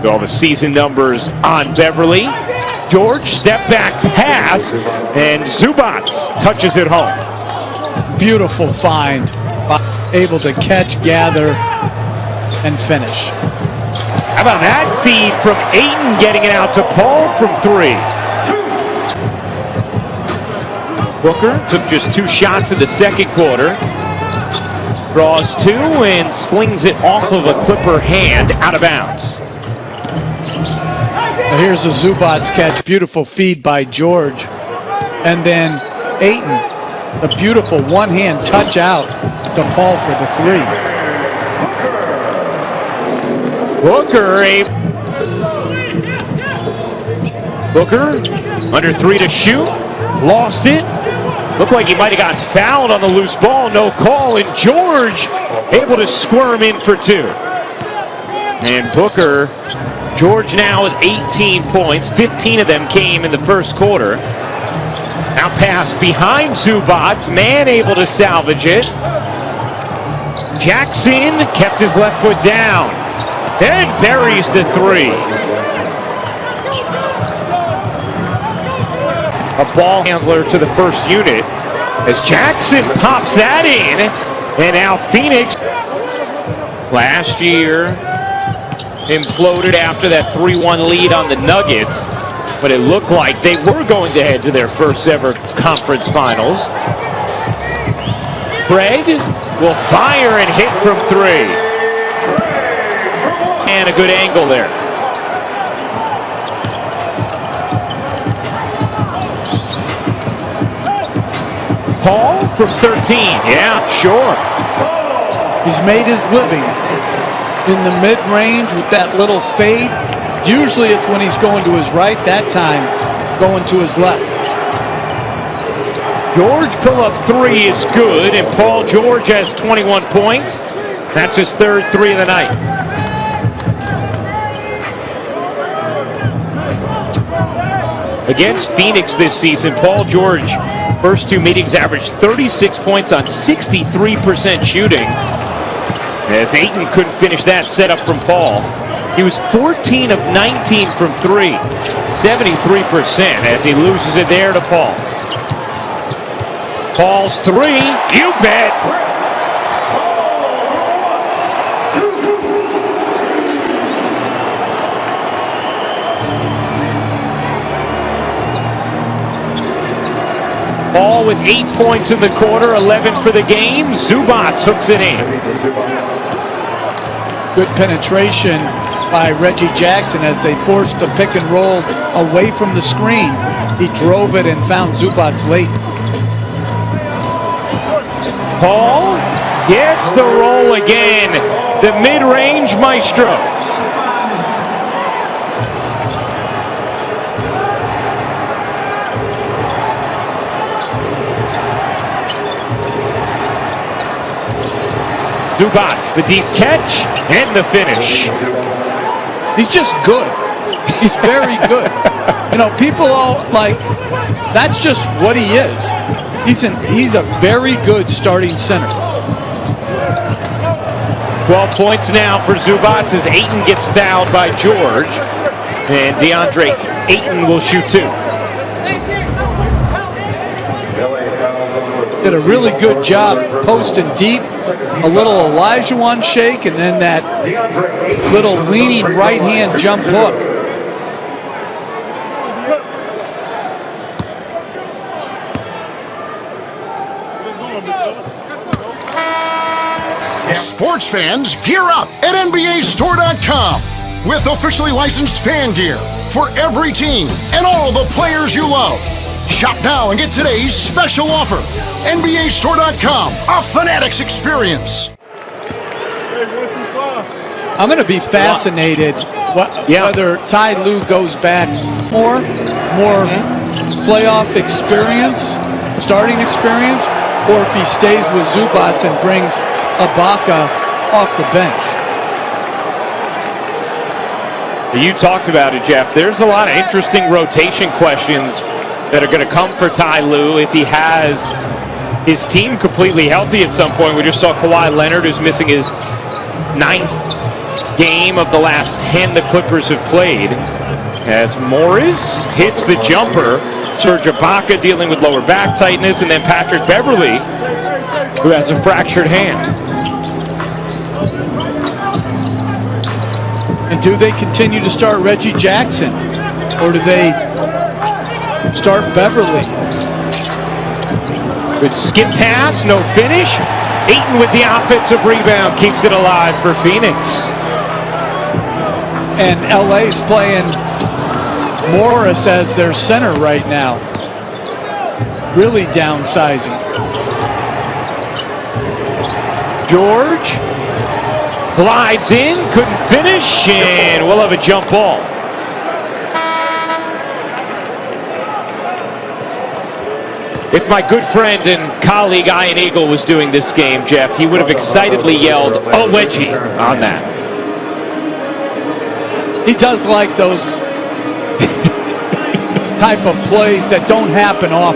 All the season numbers on Beverly. George, step back pass, and Zubac touches it home. Beautiful find. Able to catch, gather, and finish. How about that feed from Ayton, getting it out to Paul from 3. Booker took just 2 shots in the second quarter. Draws 2 and slings it off of a Clipper hand out of bounds. Here's a Zubac catch. Beautiful feed by George. And then Ayton, the beautiful one-hand touch out to Paul for the 3. Booker, under 3 to shoot. Lost it. Looked like he might have gotten fouled on the loose ball. No call. And George able to squirm in for 2. And Booker, George now with 18 points. 15 of them came in the first quarter. Now pass behind Zubac. Man able to salvage it. Jackson kept his left foot down. Then buries the 3. A ball handler to the first unit as Jackson pops that in. And now Phoenix last year imploded after that 3-1 lead on the Nuggets, but it looked like they were going to head to their first ever conference finals. Craig will fire and hit from 3. And a good angle there. Paul from 13. Yeah, sure. He's made his living in the mid-range with that little fade. Usually it's when he's going to his right. That time, going to his left. George pull-up 3 is good, and Paul George has 21 points. That's his 3rd 3 of the night. Against Phoenix this season, Paul George, first 2 meetings, averaged 36 points on 63% shooting. As Ayton couldn't finish that setup from Paul. He was 14 of 19 from 3, 73% as he loses it there to Paul. Paul's 3, you bet. Paul with 8 points in the quarter, 11 for the game. Zubac hooks it in. Good penetration by Reggie Jackson as they forced the pick and roll away from the screen. He drove it and found Zubac late. Paul gets the roll again. The mid-range maestro. Zubac, the deep catch, and the finish. He's just good. He's very good. You know, people all like, that's just what he is. He's a very good starting center. 12 points now for Zubac as Ayton gets fouled by George. And DeAndre Ayton will shoot 2. Did a really good job posting deep, a little Olajuwon shake, and then that little leaning right-hand jump hook. Sports fans, gear up at NBAstore.com with officially licensed fan gear for every team and all the players you love. Shop now and get today's special offer. NBAstore.com, a Fanatics experience. I'm going to be fascinated whether Ty Lue goes back more playoff experience, starting experience, or if he stays with Zubac and brings Ibaka off the bench. You talked about it, Jeff. There's a lot of interesting rotation questions that are going to come for Ty Lue if he has his team completely healthy at some point. We just saw Kawhi Leonard, who's missing his 9th game of the last 10 the Clippers have played. As Morris hits the jumper, Serge Ibaka dealing with lower back tightness, and then Patrick Beverley, who has a fractured hand. And do they continue to start Reggie Jackson, or do they start Beverley? Good skip pass, no finish. Ayton with the offensive rebound keeps it alive for Phoenix. And LA's playing Morris as their center right now. Really downsizing. George glides in, couldn't finish, and we'll have a jump ball. If my good friend and colleague Ian Eagle was doing this game, Jeff, he would have excitedly yelled, "Oh, wedgie," on that. He does like those type of plays that don't happen often.